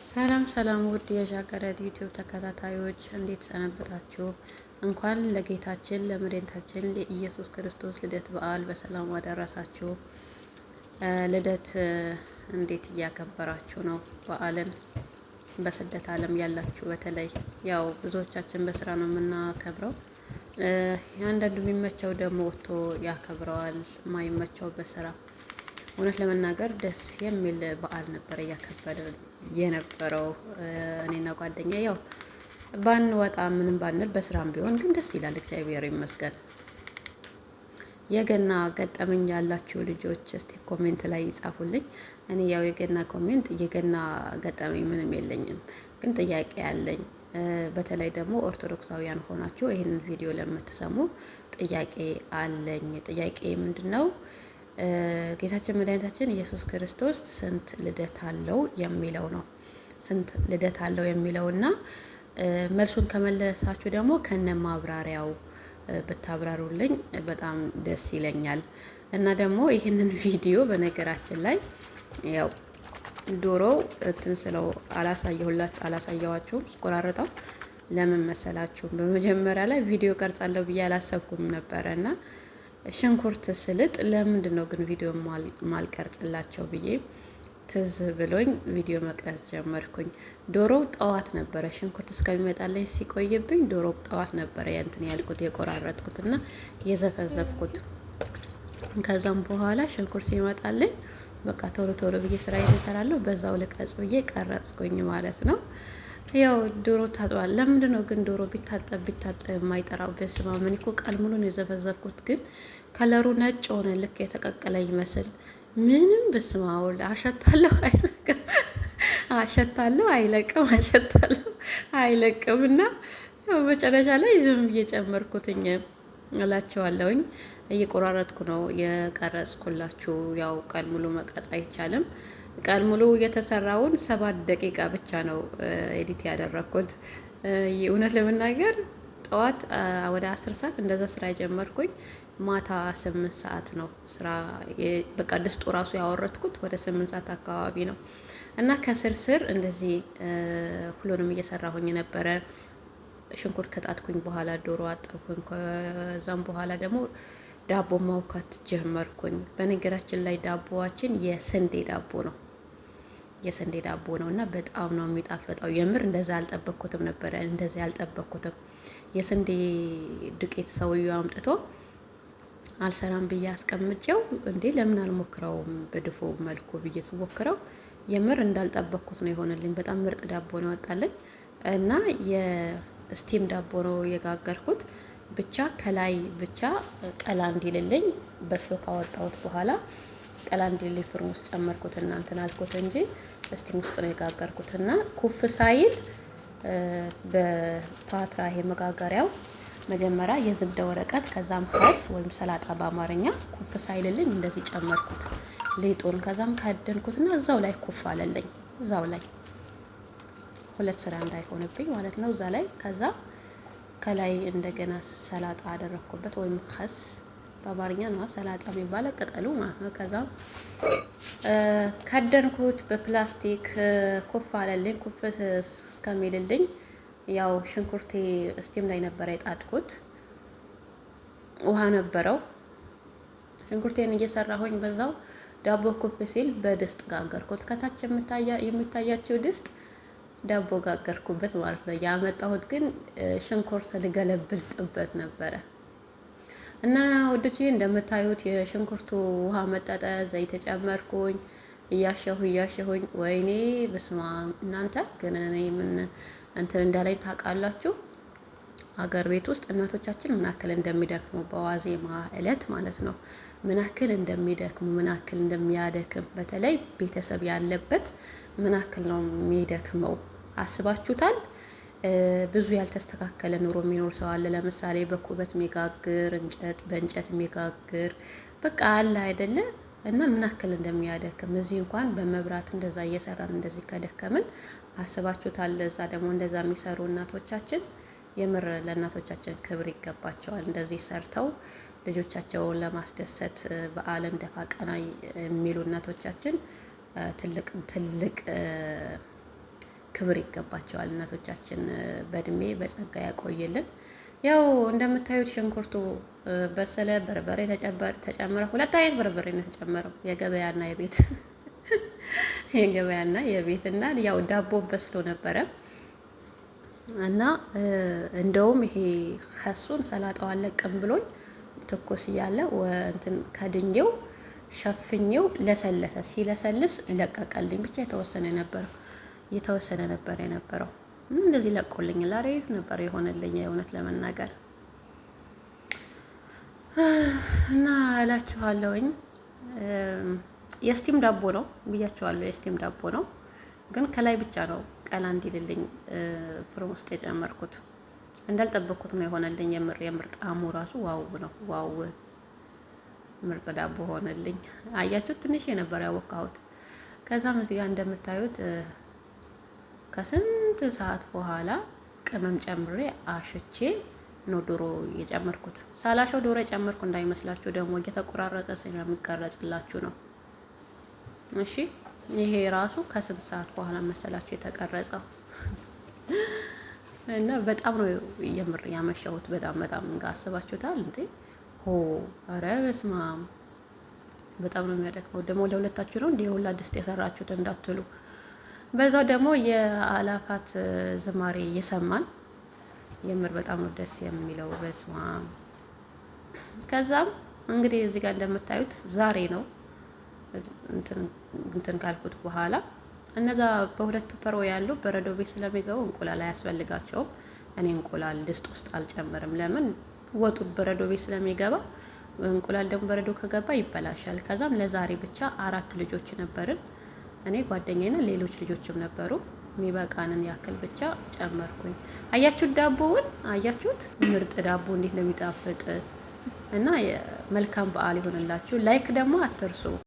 ሰላም ሰላም ውድ የሻገረድ ዩቲዩብ ተከታታዮች እንዴት ሰነበታችሁ? እንኳን ለጌታችን ለመድኃኒታችን ለኢየሱስ ክርስቶስ ልደት በዓል በሰላም አደረሳችሁ። ልደት እንዴት እያከበራችሁ ነው? በዓልን በስደት ዓለም ያላችሁ በተለይ ያው ብዙዎቻችን በስራ ነው የምናከብረው። አንዳንዱ የሚመቸው ደግሞ ወጥቶ ያከብረዋል፣ የማይመቸው በስራ። እውነት ለመናገር ደስ የሚል በዓል ነበር እያከበርን የነበረው እኔና ጓደኛ። ያው ባንወጣ ምንም ባንል በስራም ቢሆን ግን ደስ ይላል። እግዚአብሔር ይመስገን። የገና ገጠመኝ ያላችሁ ልጆች እስቲ ኮሜንት ላይ ይጻፉልኝ። እኔ ያው የገና ገጠመኝ ምንም የለኝም፣ ግን ጥያቄ ያለኝ በተለይ ደግሞ ኦርቶዶክሳውያን ሆናችሁ ይህንን ቪዲዮ ለምትሰሙ ጥያቄ አለኝ። ጥያቄ ምንድን ነው? ጌታችን መድኃኒታችን ኢየሱስ ክርስቶስ ስንት ልደት አለው የሚለው ነው። ስንት ልደት አለው የሚለውና መልሱን ከመለሳችሁ ደግሞ ከነ ማብራሪያው ብታብራሩልኝ በጣም ደስ ይለኛል። እና ደግሞ ይህንን ቪዲዮ በነገራችን ላይ ያው ዶሮው እንትን ስለው አላሳየዋችሁም፣ ስቆራረጠው ለምን መሰላችሁ? በመጀመሪያ ላይ ቪዲዮ ቀርጻለሁ ብዬ አላሰብኩም ነበረ እና ሽንኩርት ስልጥ ለምንድን ነው ግን ቪዲዮ ማልቀርጽላቸው ብዬ ትዝ ብሎኝ ቪዲዮ መቅረጽ ጀመርኩኝ። ዶሮው ጠዋት ነበረ ሽንኩርት እስከሚመጣልኝ ሲቆይብኝ፣ ዶሮው ጠዋት ነበረ ያንትን ያልኩት የቆራረጥኩት እና የዘፈዘፍኩት። ከዛም በኋላ ሽንኩርት ሲመጣልኝ በቃ ቶሎ ቶሎ ብዬ ስራ እሰራለሁ፣ በዛው ልቅረጽ ብዬ ቀረጽኩኝ ማለት ነው። ያው ዶሮ ታጥባል። ለምንድን ነው ግን ዶሮ ቢታጠብ የማይጠራው? በስመ አብ! እኔ እኮ ቃል ሙሉ ነው የዘፈዘፍኩት፣ ግን ከለሩ ነጭ ሆነ፣ ልክ የተቀቀለ ይመስል ምንም። በስመ አብ! አሸታለሁ አይለቅም፣ አሸታለሁ አይለቅም፣ አሸታለሁ አይለቅም። እና ያው መጨረሻ ላይ ዝም ብዬ ጨመርኩትኝ እላቸዋለሁኝ። እየቆራረጥኩ ነው የቀረጽኩላችሁ። ያው ቃል ሙሉ መቅረጽ አይቻልም። ቃል ሙሉ የተሰራውን 7 ደቂቃ ብቻ ነው ኤዲት ያደረኩት። እውነት ለመናገር ጠዋት ወደ 10 ሰዓት እንደዛ ስራ የጀመርኩኝ ማታ 8 ሰዓት ነው ስራ። በቃ ድስጡ ራሱ ያወረድኩት ወደ 8 ሰዓት አካባቢ ነው። እና ከስር እንደዚህ ሁሉንም እየሰራሁኝ ነበረ። ሽንኩርት ከጣትኩኝ በኋላ ዶሮ አጠብኩኝ። ከዛም በኋላ ደግሞ ዳቦ ማውካት ጀመርኩኝ። በነገራችን ላይ ዳቦዋችን የስንዴ ዳቦ ነው፣ የስንዴ ዳቦ ነው እና በጣም ነው የሚጣፍጠው። የምር እንደዛ አልጠበቅኩትም ነበረ፣ እንደዚህ አልጠበቅኩትም። የስንዴ ዱቄት ሰውዬው አምጥቶ አልሰራም ብዬ አስቀምጬው እንዴ ለምን አልሞክረውም በድፎ መልኩ ብዬ ስሞክረው የምር እንዳልጠበቅኩት ነው የሆነልኝ። በጣም ምርጥ ዳቦ ነው ወጣልኝ እና የስቲም ዳቦ ነው የጋገርኩት። ብቻ ከላይ ብቻ ቀላ እንዲልልኝ በስሎ ካወጣሁት በኋላ ቀላ እንዲልልኝ ፍርም ውስጥ ጨመርኩት እና እንትን አልኩት እንጂ ስቲም ውስጥ ነው የጋገርኩትና ኩፍ ሳይል በፓትራ ይሄ መጋገሪያው መጀመሪያ የዝብደ ወረቀት ከዛም ፈስ ወይም ሰላጣ በአማርኛ ኩፍ ሳይልልኝ እንደዚህ ጨመርኩት ሊጡን። ከዛም ካደንኩትና እዛው ላይ ኩፍ አለልኝ። እዛው ላይ ሁለት ስራ እንዳይሆንብኝ ማለት ነው እዛ ላይ። ከዛ ከላይ እንደገና ሰላጣ አደረኩበት ወይም ከስ በአማርኛ ነው ሰላጣ የሚባለው ቅጠሉ ማለት ነው። ከዛ ከደንኩት በፕላስቲክ ኩፍ አለልኝ። ኩፍ እስከሚልልኝ ያው ሽንኩርቴ ስቲም ላይ ነበረ የጣድኩት፣ ውሃ ነበረው። ሽንኩርቴን እየሰራሁኝ በዛው ዳቦ ኩፍ ሲል በድስት ጋገርኩት። ከታች የሚታያቸው ድስት ዳቦ ጋገርኩበት ማለት ነው። ያመጣሁት ግን ሽንኩርት ልገለብልጥበት ነበረ እና ወዶቼ እንደምታዩት የሽንኩርቱ ውሃ መጠጠ፣ ዘይት ጨመርኩኝ። እያሸሁኝ ወይኔ በስማ እናንተ ግን እኔ ምን እንትን እንዳለኝ ታውቃላችሁ? ሀገር ቤት ውስጥ እናቶቻችን ምን ያክል እንደሚደክሙ በዋዜማ እለት ማለት ነው፣ ምን ያክል እንደሚደክሙ፣ ምን ያክል እንደሚያደክም፣ በተለይ ቤተሰብ ያለበት ምን ያክል ነው የሚደክመው አስባችሁታል? ብዙ ያልተስተካከለ ኑሮ የሚኖር ሰው አለ። ለምሳሌ በኩበት የሚጋግር በእንጨት የሚጋግር በቃ አለ አይደለ? እና ምን ያክል እንደሚያደክም እዚህ እንኳን በመብራት እንደዛ እየሰራን እንደዚህ ከደከምን አስባችሁታል? እዛ ደግሞ እንደዛ የሚሰሩ እናቶቻችን የምር ለእናቶቻችን ክብር ይገባቸዋል። እንደዚህ ሰርተው ልጆቻቸውን ለማስደሰት በዓለም ደፋ ቀና የሚሉ እናቶቻችን ትልቅ ክብር ይገባቸዋል። እናቶቻችን በእድሜ በጸጋ ያቆይልን። ያው እንደምታዩት ሽንኩርቱ በሰለ፣ በርበሬ ተጨመረ። ሁለት አይነት በርበሬ ነው የተጨመረው፣ የገበያና የቤት የገበያና የቤት እና ያው ዳቦ በስሎ ነበረ እና እንደውም ይሄ ከሱን ሰላጣው አለቅም ብሎኝ ትኩስ እያለ እንትን ከድኜው ሸፍኜው ለሰለሰ። ሲለሰልስ ለቀቀልኝ። ብቻ የተወሰነ ነበር የነበረው። እንደዚህ ለቆልኝ አሪፍ ነበር የሆነልኝ የእውነት ለመናገር እና እላችኋለሁኝ። የስቲም ዳቦ ነው ብያችኋለሁ። የስቲም ዳቦ ነው ግን ከላይ ብቻ ነው ቀላ እንዲልልኝ ፍርም ውስጥ የጨመርኩት። እንዳልጠበቅኩት ነው የሆነልኝ። የምር ጣዕሙ ራሱ ዋው ነው። ዋው ምርጥ ዳቦ ሆነልኝ። አያችሁት? ትንሽ የነበር ያወቃሁት። ከዛም እዚህ ጋር እንደምታዩት ከስንት ሰዓት በኋላ ቅመም ጨምሬ አሽቼ ነው ዶሮ የጨመርኩት። ሳላሸው ዶሮ የጨመርኩ እንዳይመስላችሁ፣ ደግሞ እየተቆራረጠ ስለሚቀረጽላችሁ ነው። እሺ ይሄ ራሱ ከስንት ሰዓት በኋላ መሰላችሁ የተቀረጸው? እና በጣም ነው የምር ያመሸሁት። በጣም አስባችሁታል እንዴ? አረ በስመ አብ በጣም ነው የሚያደክመው። ደግሞ ለሁለታችሁ ነው እንዴ ሁላ ድስት የሰራችሁት እንዳትሉ። በዛው ደግሞ የአላፋት ዝማሬ እየሰማን የምር በጣም ነው ደስ የሚለው። በስመ አብ። ከዛም እንግዲህ እዚህ ጋር እንደምታዩት ዛሬ ነው እንትን ካልኩት በኋላ እነዛ በሁለቱ ፐሮ ያሉ በረዶ ቤት ስለሚገቡ እንቁላል አያስፈልጋቸውም። እኔ እንቁላል ድስት ውስጥ አልጨምርም። ለምን? ወጡ በረዶ ቤት ስለሚገባ። እንቁላል ደግሞ በረዶ ከገባ ይበላሻል። ከዛም ለዛሬ ብቻ 4 ልጆች ነበርን። እኔ ጓደኛዬና ሌሎች ልጆችም ነበሩ። የሚበቃንን ያክል ብቻ ጨመርኩኝ። አያችሁት? ዳቦውን አያችሁት? ምርጥ ዳቦ እንዴት ነው የሚጣፍጥ! እና መልካም በዓል ይሆንላችሁ። ላይክ ደግሞ አትርሱ።